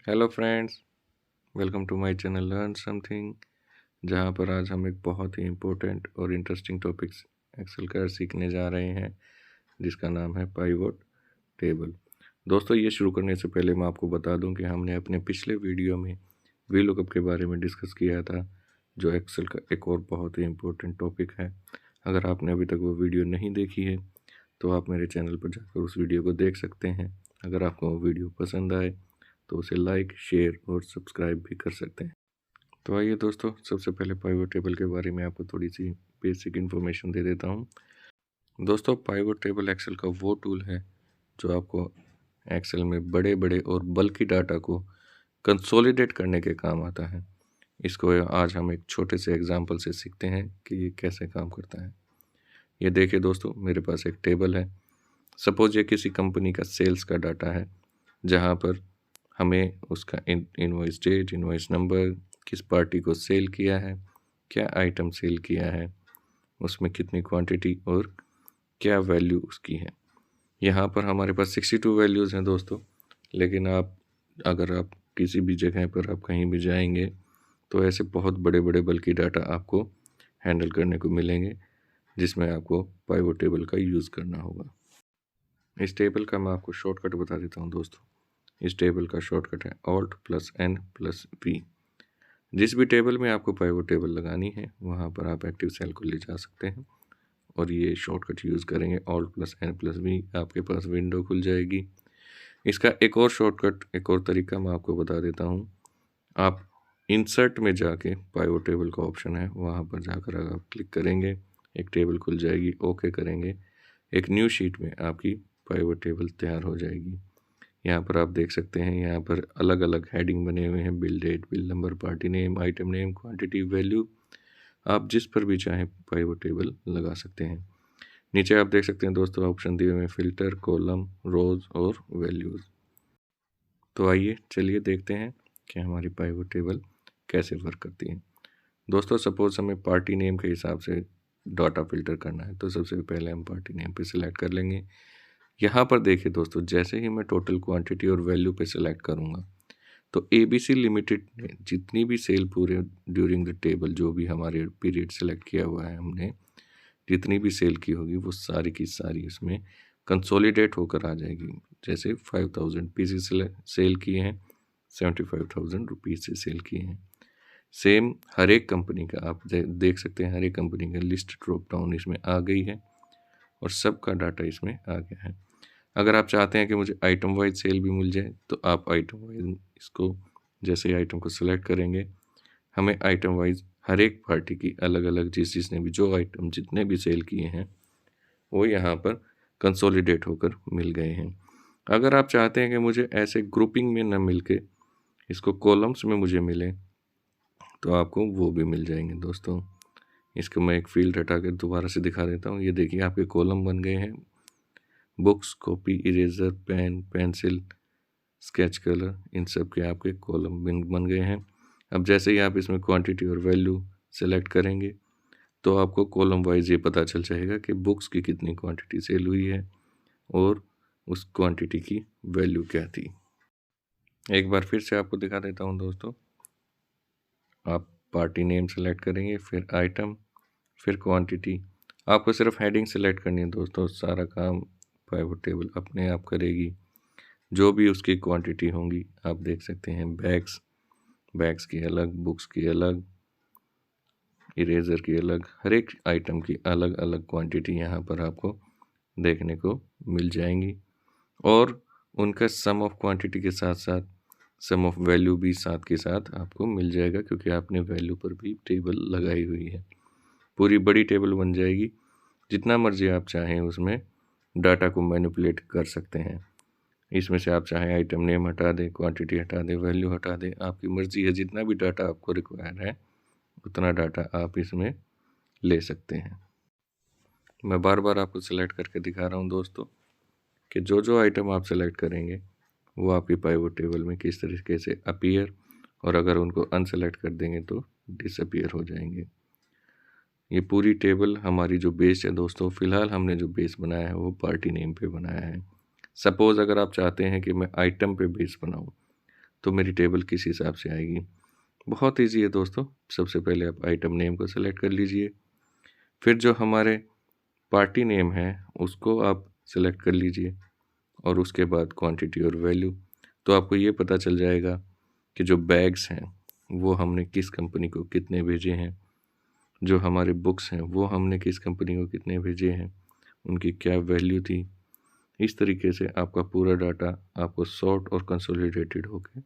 Hello friends, welcome to my channel learn something. जहां पर आज हम एक बहुत ही इम्पोर्टेंट और इंटरेस्टिंग टॉपिक्स एक्सेल का सीखने जा रहे हैं, जिसका नाम है पाइवोट टेबल। दोस्तों, ये शुरू करने से पहले मैं आपको बता दूं कि हमने अपने पिछले वीडियो में वीलुकअप के बारे में डिस्कस किया था, जो एक्सेल का एक और बहुत ही इम्पोर्टेंट टॉपिक है। अगर आपने अभी तक वो वीडियो नहीं देखी है तो आप मेरे चैनल पर जाकर उस वीडियो को देख सकते हैं। अगर आपको वो वीडियो पसंद आए तो उसे लाइक, शेयर और सब्सक्राइब भी कर सकते हैं। तो आइए दोस्तों, सबसे पहले पाइवोट टेबल के बारे में आपको थोड़ी सी बेसिक इन्फॉर्मेशन दे देता हूँ। दोस्तों, पाइवोट टेबल एक्सेल का वो टूल है जो आपको एक्सेल में बड़े बड़े और बल्कि डाटा को कंसोलिडेट करने के काम आता है। इसको आज हम एक छोटे से एग्जाम्पल से सीखते हैं कि ये कैसे काम करता है। ये देखिए दोस्तों, मेरे पास एक टेबल है। सपोज ये किसी कंपनी का सेल्स का डाटा है, जहाँ पर हमें उसका इनवॉइस डेट, इनवॉइस नंबर, किस पार्टी को सेल किया है, क्या आइटम सेल किया है, उसमें कितनी क्वांटिटी और क्या वैल्यू उसकी है। यहाँ पर हमारे पास 62 वैल्यूज़ हैं दोस्तों। लेकिन अगर आप किसी भी जगह पर आप कहीं भी जाएंगे तो ऐसे बहुत बड़े बड़े बल्कि डाटा आपको हैंडल करने को मिलेंगे, जिसमें आपको पाइवोट टेबल का यूज़ करना होगा। इस टेबल का मैं आपको शॉर्टकट बता देता हूँ दोस्तों। इस टेबल का शॉर्टकट है Alt+N+V। जिस भी टेबल में आपको पाइवोट टेबल लगानी है वहाँ पर आप एक्टिव सेल को ले जा सकते हैं और ये शॉर्टकट यूज़ करेंगे Alt+N+V। आपके पास विंडो खुल जाएगी। इसका एक और शॉर्टकट, एक और तरीका मैं आपको बता देता हूँ। आप इंसर्ट में जाके पाइवोट टेबल का ऑप्शन है, वहाँ पर जाकर अगर आप क्लिक करेंगे एक टेबल खुल जाएगी। ओके करेंगे, एक न्यू शीट में आपकी पाइवोट टेबल तैयार हो जाएगी। यहाँ पर आप देख सकते हैं, यहाँ पर अलग अलग हेडिंग बने हुए हैं। Bill date, bill number, party name, item name, quantity, value. आप जिस पर भी चाहें पाइवोट टेबल लगा सकते हैं। नीचे आप देख सकते हैं दोस्तों, ऑप्शन दिए हुए हैं फिल्टर, कॉलम, रोज और वैल्यूज़। तो आइए चलिए देखते हैं कि हमारी पाइवोट टेबल कैसे वर्क करती है। दोस्तों, सपोज हमें पार्टी नेम के हिसाब से डाटा फिल्टर करना है, तो सबसे पहले हम पार्टी नेम पे सिलेक्ट कर लेंगे। यहाँ पर देखिए दोस्तों, जैसे ही मैं टोटल क्वांटिटी और वैल्यू पे सिलेक्ट करूँगा तो ABC लिमिटेड ने जितनी भी सेल पूरे ड्यूरिंग द टेबल, जो भी हमारे पीरियड सेलेक्ट किया हुआ है हमने, जितनी भी सेल की होगी वो सारी की सारी इसमें कंसोलिडेट होकर आ जाएगी। जैसे 5000 पीसेस सेल किए हैं, 75,000 रुपीज़ से सेल किए हैं। सेम हर एक कंपनी का आप देख सकते हैं, हर एक कंपनी का लिस्ट ड्रॉप डाउन इसमें आ गई है और सबका डाटा इसमें आ गया है। अगर आप चाहते हैं कि मुझे आइटम वाइज सेल भी मिल जाए तो आप आइटम वाइज इसको, जैसे ही आइटम को सिलेक्ट करेंगे, हमें आइटम वाइज हर एक पार्टी की अलग अलग, जिसने भी जो आइटम जितने भी सेल किए हैं वो यहाँ पर कंसोलिडेट होकर मिल गए हैं। अगर आप चाहते हैं कि मुझे ऐसे ग्रुपिंग में न मिल के इसको कॉलम्स में मुझे मिले तो आपको वो भी मिल जाएंगे दोस्तों। इसको मैं एक फील्ड हटा के दोबारा से दिखा देता हूँ। ये देखिए, आपके कॉलम बन गए हैं। Books, copy, eraser, pen, pencil, sketch colour, इन सब के आपके कॉलम बन गए हैं। अब जैसे ही आप इसमें क्वांटिटी और वैल्यू सेलेक्ट करेंगे तो आपको कॉलम वाइज ये पता चल जाएगा कि बुक्स की कितनी क्वांटिटी सेल हुई है और उस क्वांटिटी की वैल्यू क्या थी। एक बार फिर से आपको दिखा देता हूँ दोस्तों। आप पार्टी नेम सेलेक्ट करेंगे, फिर आइटम, फिर क्वांटिटी। आपको सिर्फ हेडिंग सेलेक्ट करनी है दोस्तों, सारा काम पाइवोट टेबल अपने आप करेगी। जो भी उसकी क्वांटिटी होंगी आप देख सकते हैं, बैग्स की अलग, बुक्स की अलग, इरेज़र की अलग, हर एक आइटम की अलग अलग क्वांटिटी यहाँ पर आपको देखने को मिल जाएंगी। और उनका सम ऑफ क्वांटिटी के साथ साथ सम ऑफ वैल्यू भी साथ के साथ आपको मिल जाएगा, क्योंकि आपने वैल्यू पर भी टेबल लगाई हुई है। पूरी बड़ी टेबल बन जाएगी। जितना मर्जी आप चाहें उसमें डाटा को मैनिपुलेट कर सकते हैं। इसमें से आप चाहें आइटम नेम हटा दें, क्वांटिटी हटा दें, वैल्यू हटा दें, आपकी मर्जी है। जितना भी डाटा आपको रिक्वायर है उतना डाटा आप इसमें ले सकते हैं। मैं बार बार आपको सेलेक्ट करके दिखा रहा हूँ दोस्तों कि जो जो आइटम आप सेलेक्ट करेंगे वो आपकी पाइवोट टेबल में किस तरीके से अपीयर, और अगर उनको अनसेलेक्ट कर देंगे तो डिसअपीयर हो जाएंगे। ये पूरी टेबल हमारी जो बेस है दोस्तों, फ़िलहाल हमने जो बेस बनाया है वो पार्टी नेम पे बनाया है। सपोज़ अगर आप चाहते हैं कि मैं आइटम पे बेस बनाऊँ तो मेरी टेबल किस हिसाब से आएगी। बहुत ईजी है दोस्तों। सबसे पहले आप आइटम नेम को सेलेक्ट कर लीजिए, फिर जो हमारे पार्टी नेम है उसको आप सेलेक्ट कर लीजिए, और उसके बाद क्वांटिटी और वैल्यू। तो आपको ये पता चल जाएगा कि जो बैग्स हैं वो हमने किस कंपनी को कितने भेजे हैं, जो हमारे बुक्स हैं वो हमने किस कंपनी को कितने भेजे हैं, उनकी क्या वैल्यू थी। इस तरीके से आपका पूरा डाटा आपको सॉर्ट और कंसोलिडेटेड होकर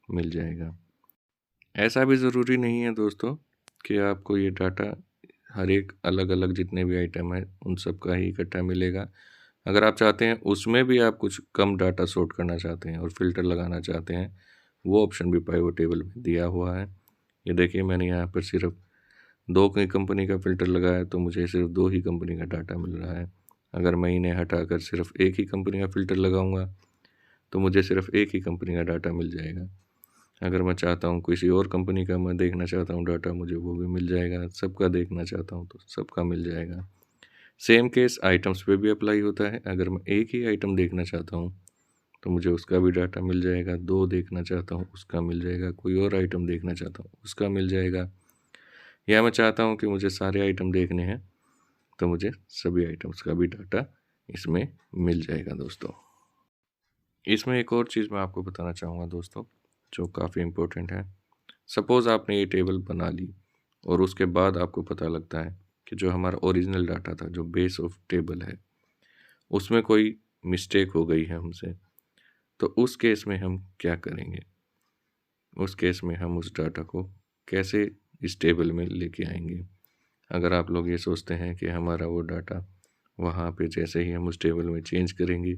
मिल जाएगा। ऐसा भी ज़रूरी नहीं है दोस्तों कि आपको ये डाटा हर एक अलग अलग जितने भी आइटम है उन सब का ही इकट्ठा मिलेगा। अगर आप चाहते हैं उसमें भी आप कुछ कम डाटा सॉर्ट करना चाहते हैं और फिल्टर लगाना चाहते हैं, वो ऑप्शन भी पाइवट टेबल में दिया हुआ है। ये देखिए, मैंने यहाँ पर सिर्फ 2 की कंपनी का फ़िल्टर लगाया तो मुझे सिर्फ 2 ही कंपनी का डाटा मिल रहा है। अगर मैं इन्हें हटाकर सिर्फ एक ही कंपनी का फ़िल्टर लगाऊंगा तो मुझे सिर्फ एक ही कंपनी का डाटा मिल जाएगा। अगर मैं चाहता हूँ किसी और कंपनी का मैं देखना चाहता हूँ डाटा, मुझे वो भी मिल जाएगा। सबका देखना चाहता हूँ तो सबका मिल जाएगा। सेम केस आइटम्स पे भी अप्लाई होता है। अगर मैं एक ही आइटम देखना चाहता हूँ तो मुझे उसका भी डाटा मिल जाएगा। 2 देखना चाहता हूँ उसका मिल जाएगा। कोई और आइटम देखना चाहता हूँ उसका मिल जाएगा। या मैं चाहता हूँ कि मुझे सारे आइटम देखने हैं तो मुझे सभी आइटम्स का भी डाटा इसमें मिल जाएगा दोस्तों। इसमें एक और चीज़ मैं आपको बताना चाहूँगा दोस्तों, जो काफ़ी इम्पोर्टेंट है। सपोज़ आपने ये टेबल बना ली और उसके बाद आपको पता लगता है कि जो हमारा ओरिजिनल डाटा था, जो बेस ऑफ टेबल है, उसमें कोई मिस्टेक हो गई है हमसे, तो उस केस में हम क्या करेंगे? उस केस में हम उस डाटा को कैसे इस टेबल में लेके आएंगे? अगर आप लोग ये सोचते हैं कि हमारा वो डाटा वहाँ पे जैसे ही हम उस टेबल में चेंज करेंगे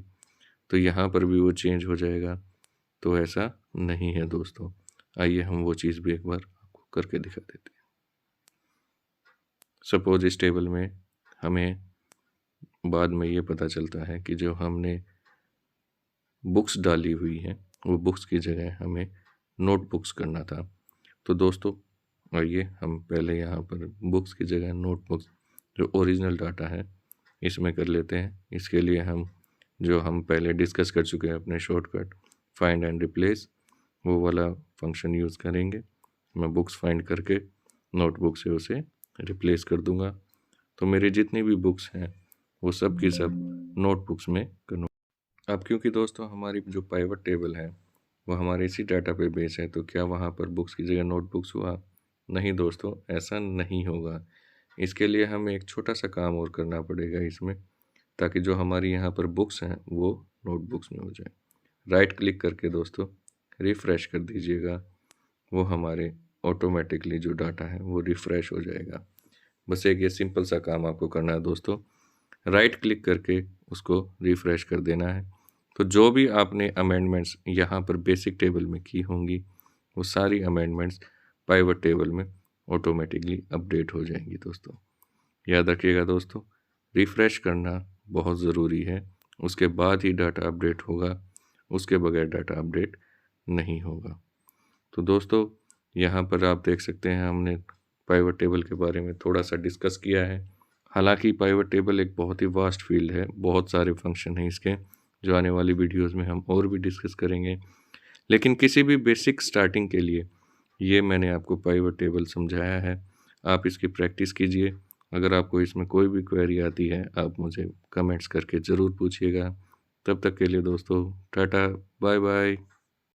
तो यहाँ पर भी वो चेंज हो जाएगा, तो ऐसा नहीं है दोस्तों। आइए हम वो चीज़ भी एक बार आपको करके दिखा देते हैं। सपोज इस टेबल में हमें बाद में ये पता चलता है कि जो हमने बुक्स डाली हुई हैं वो बुक्स की जगह हमें नोटबुक्स करना था। तो दोस्तों आइए हम पहले यहाँ पर बुक्स की जगह नोटबुक्स, जो ओरिजिनल डाटा है, इसमें कर लेते हैं। इसके लिए हम पहले डिस्कस कर चुके हैं अपने शॉर्टकट फाइंड एंड रिप्लेस, वो वाला फंक्शन यूज़ करेंगे। मैं बुक्स फाइंड करके नोटबुक से उसे रिप्लेस कर दूंगा। तो मेरी जितनी भी बुक्स हैं वो सब की सब नोटबुक्स में कन्वर्ट। अब क्योंकि दोस्तों हमारी जो पाइवट टेबल है वो हमारे इसी डाटा पे बेस है, तो क्या वहाँ पर बुक्स की जगह नोटबुक्स हुआ? नहीं दोस्तों, ऐसा नहीं होगा। इसके लिए हमें एक छोटा सा काम और करना पड़ेगा इसमें, ताकि जो हमारी यहाँ पर बुक्स हैं वो नोटबुक्स में हो जाए। राइट क्लिक करके दोस्तों रिफ़्रेश कर दीजिएगा, वो हमारे ऑटोमेटिकली जो डाटा है वो रिफ़्रेश हो जाएगा। बस एक ये सिंपल सा काम आपको करना है दोस्तों, राइट क्लिक करके उसको रिफ़्रेश कर देना है। तो जो भी आपने अमेंडमेंट्स यहाँ पर बेसिक टेबल में की होंगी वो सारी अमेंडमेंट्स पाइवट टेबल में ऑटोमेटिकली अपडेट हो जाएंगी दोस्तों। याद रखिएगा दोस्तों, रिफ़्रेश करना बहुत ज़रूरी है, उसके बाद ही डाटा अपडेट होगा, उसके बगैर डाटा अपडेट नहीं होगा। तो दोस्तों यहाँ पर आप देख सकते हैं हमने पाइवट टेबल के बारे में थोड़ा सा डिस्कस किया है। हालांकि पाइवट टेबल एक बहुत ही वास्ट फील्ड है, बहुत सारे फंक्शन हैं इसके, जो आने वाली वीडियोस में हम और भी डिस्कस करेंगे। लेकिन किसी भी बेसिक स्टार्टिंग के लिए ये मैंने आपको पाइवट टेबल समझाया है। आप इसकी प्रैक्टिस कीजिए। अगर आपको इसमें कोई भी क्वेरी आती है आप मुझे कमेंट्स करके ज़रूर पूछिएगा। तब तक के लिए दोस्तों टाटा, बाय बाय।